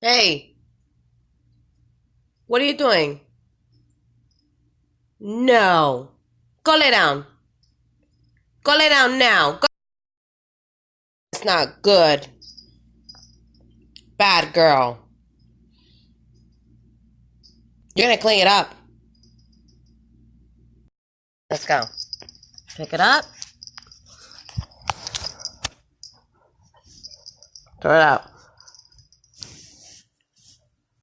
Hey, what are you doing? No. Go lay down. Go lay down now. Go. It's not good. Bad girl. You're gonna clean it up. Let's go. Pick it up. Throw it out.